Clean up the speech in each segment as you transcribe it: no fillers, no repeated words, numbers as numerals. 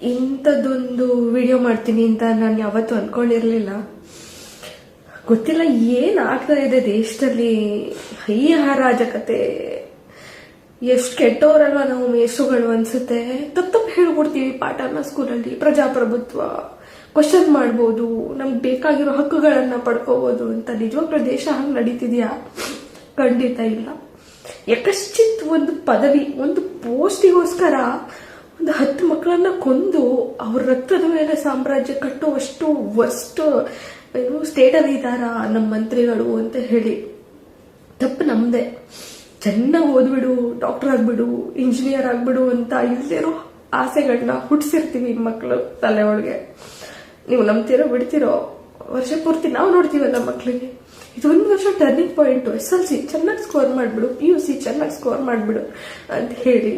ಇಂಥದ್ದೊಂದು ವಿಡಿಯೋ ಮಾಡ್ತೀನಿ ಅಂತ ನಾನು ಯಾವತ್ತೂ ಅನ್ಕೊಂಡಿರ್ಲಿಲ್ಲ. ಗೊತ್ತಿಲ್ಲ ಏನಾಗ್ತಾ ಇದೆ ದೇಶದಲ್ಲಿ. ಈ ಅರಾಜಕತೆ, ಎಷ್ಟು ಕೆಟ್ಟವರಲ್ವ ನಾವು ಮೇಷ್ಟ್ರುಗಳು ಅನ್ಸುತ್ತೆ. ತಪ್ಪು ಹೇಳ್ಕೊಡ್ತೀವಿ ಪಾಠನ ಸ್ಕೂಲಲ್ಲಿ. ಪ್ರಜಾಪ್ರಭುತ್ವ, ಕ್ವಶನ್ ಮಾಡ್ಬೋದು, ನಮ್ಗೆ ಬೇಕಾಗಿರೋ ಹಕ್ಕುಗಳನ್ನ ಪಡ್ಕೋಬಹುದು ಅಂತ. ನಿಜವಾಗ್ಲೂ ದೇಶ ಹಂಗೆ ನಡೀತಿದ್ಯಾ? ಖಂಡಿತ ಇಲ್ಲ. ಯಕಶ್ಚಿತ್ ಒಂದು ಪದವಿ, ಒಂದು ಪೋಸ್ಟಿಗೋಸ್ಕರ ಒಂದು 10 ಮಕ್ಕಳನ್ನ ಕೊಂದು ಅವ್ರ ರಕ್ತದ ಮೇಲೆ ಸಾಮ್ರಾಜ್ಯ ಕಟ್ಟುವಷ್ಟು ವರ್ಸ್ಟ್ ಸ್ಟೇಟಲ್ಲಿ ಇದ್ದಾರ ನಮ್ಮ ಮಂತ್ರಿಗಳು ಅಂತ ಹೇಳಿ. ತಪ್ಪು ನಮ್ದೆ. ಚೆನ್ನಾಗಿ ಓದ್ಬಿಡು, ಡಾಕ್ಟರ್ ಆಗ್ಬಿಡು, ಇಂಜಿನಿಯರ್ ಆಗ್ಬಿಡು ಅಂತ ಇಲ್ದಿರೋ ಆಸೆಗಳನ್ನ ಹುಟ್ಟಿಸಿರ್ತೀವಿ ಮಕ್ಕಳು ತಲೆ ಒಳಗೆ. ನೀವು ನಂಬ್ತಿರೋ ಬಿಡ್ತಿರೋ, ವರ್ಷ ಪೂರ್ತಿ ನಾವು ನೋಡ್ತೀವಲ್ಲ ಮಕ್ಕಳಿಗೆ. ಇದೊಂದು ವರ್ಷ ಟರ್ನಿಂಗ್ ಪಾಯಿಂಟ್. SLC ಚೆನ್ನಾಗಿ ಸ್ಕೋರ್ ಮಾಡ್ಬಿಡು, PUC ಚೆನ್ನಾಗಿ ಸ್ಕೋರ್ ಮಾಡ್ಬಿಡು ಅಂತ ಹೇಳಿ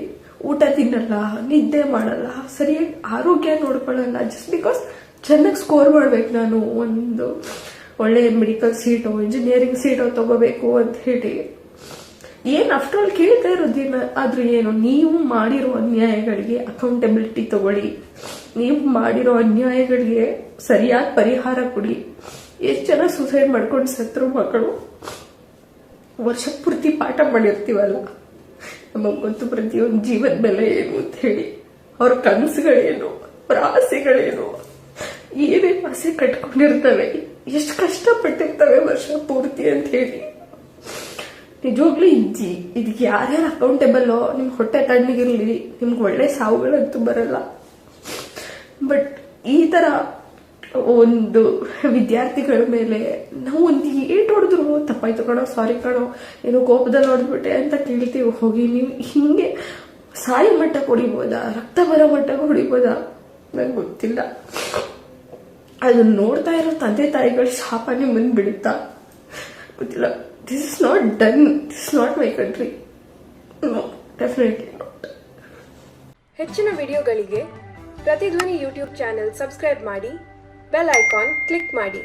ಊಟ ತಿನ್ನಲ್ಲ, ನಿದ್ದೆ ಮಾಡಲ್ಲ, ಸರಿಯಾಗಿ ಆರೋಗ್ಯ ನೋಡ್ಕೊಳ್ಳಲ್ಲ. ಜಸ್ಟ್ ಬಿಕಾಸ್ ಚೆನ್ನಾಗಿ ಸ್ಕೋರ್ ಮಾಡ್ಬೇಕು, ನಾನು ಒಂದು ಒಳ್ಳೆ ಮೆಡಿಕಲ್ ಸೀಟೋ ಇಂಜಿನಿಯರಿಂಗ್ ಸೀಟೋ ತಗೋಬೇಕು ಅಂತ ಹೇಳಿ. ಏನ್ ಆಫ್ಟರ್ ಆಲ್ ಕೇಳ್ತಾ ಇರೋದಿಲ್ಲ. ಆದ್ರೂ ಏನು, ನೀವು ಮಾಡಿರೋ ಅನ್ಯಾಯಗಳಿಗೆ ಅಕೌಂಟಬಿಲಿಟಿ ತಗೊಳ್ಳಿ, ನೀವು ಮಾಡಿರೋ ಅನ್ಯಾಯಗಳಿಗೆ ಸರಿಯಾದ ಪರಿಹಾರ ಕೊಡಿ. ಎಷ್ಟು ಜನ ಸೂಸೈಡ್ ಮಾಡ್ಕೊಂಡು ಸತ್ರು ಮಕ್ಕಳು. ವರ್ಷ ಪೂರ್ತಿ ಪಾಠ ಮಾಡಿರ್ತೀವಲ್ಲ, ನಮಗ್ ಗೊತ್ತು ಪ್ರತಿಯೊಂದು ಜೀವದ ಬೆಲೆ ಏನು ಅಂತ ಹೇಳಿ, ಅವ್ರ ಕನಸುಗಳೇನು, ಅವ್ರ ಆಸೆಗಳೇನು, ಏನೇನು ಆಸೆ ಕಟ್ಕೊಂಡಿರ್ತವೆ, ಎಷ್ಟು ಕಷ್ಟಪಟ್ಟಿರ್ತವೆ ವರ್ಷ ಪೂರ್ತಿ ಅಂತ ಹೇಳಿ. ನಿಜವಾಗ್ಲೂ ಇದಕ್ಕೆ ಯಾರ್ಯಾರು ಅಕೌಂಟೇಬಲ್, ನಿಮ್ಗೆ ಹೊಟ್ಟೆ ತಣ್ಣಗಿರ್ಲಿ, ನಿಮ್ಗೆ ಒಳ್ಳೆ ಸಾವುಗಳಂತೂ ಬರಲ್ಲ. ಬಟ್ ಈ ತರ ಒಂದು ವಿದ್ಯಾರ್ಥಿಗಳ ಮೇಲೆ ನಾವು ಒಂದು ಏಟ್ ಹೊಡೆದ್ರು ತಪ್ಪಾಯ್ತು ಕಣೋ, ಸಾರಿ ಕಣೋ, ಏನೋ ಕೋಪದಲ್ಲಿ ಹೊಡೆದ್ಬಿಟ್ಟೆ ಅಂತ ಕೇಳ್ತೀವಿ. ಹೋಗಿ ನೀವು ಹಿಂಗೆ ಸಾಯಿ ಮಟ್ಟ ಹೊಡಿಬೋದಾ, ರಕ್ತ ಬರೋ ಮಟ್ಟ ಹೊಡಿಬೋದಾ ನಂಗೆ ಗೊತ್ತಿಲ್ಲ. ಅದನ್ನ ನೋಡ್ತಾ ಇರೋ ತಂದೆ ತಾಯಿಗಳ ಶಾಪ ನಿಮ್ಮನ್ನು ಬಿಡುತ್ತಾ ಗೊತ್ತಿಲ್ಲ. This is not done, this is not my country. No, definitely not. ಹೆಚ್ಚಿನ ವಿಡಿಯೋಗಳಿಗೆ ಪ್ರತಿಧ್ವನಿ ಯೂಟ್ಯೂಬ್ ಚಾನೆಲ್ ಸಬ್ಸ್ಕ್ರೈಬ್ ಮಾಡಿ, ಬೆಲ್ ಐಕಾನ್ ಕ್ಲಿಕ್ ಮಾಡಿ.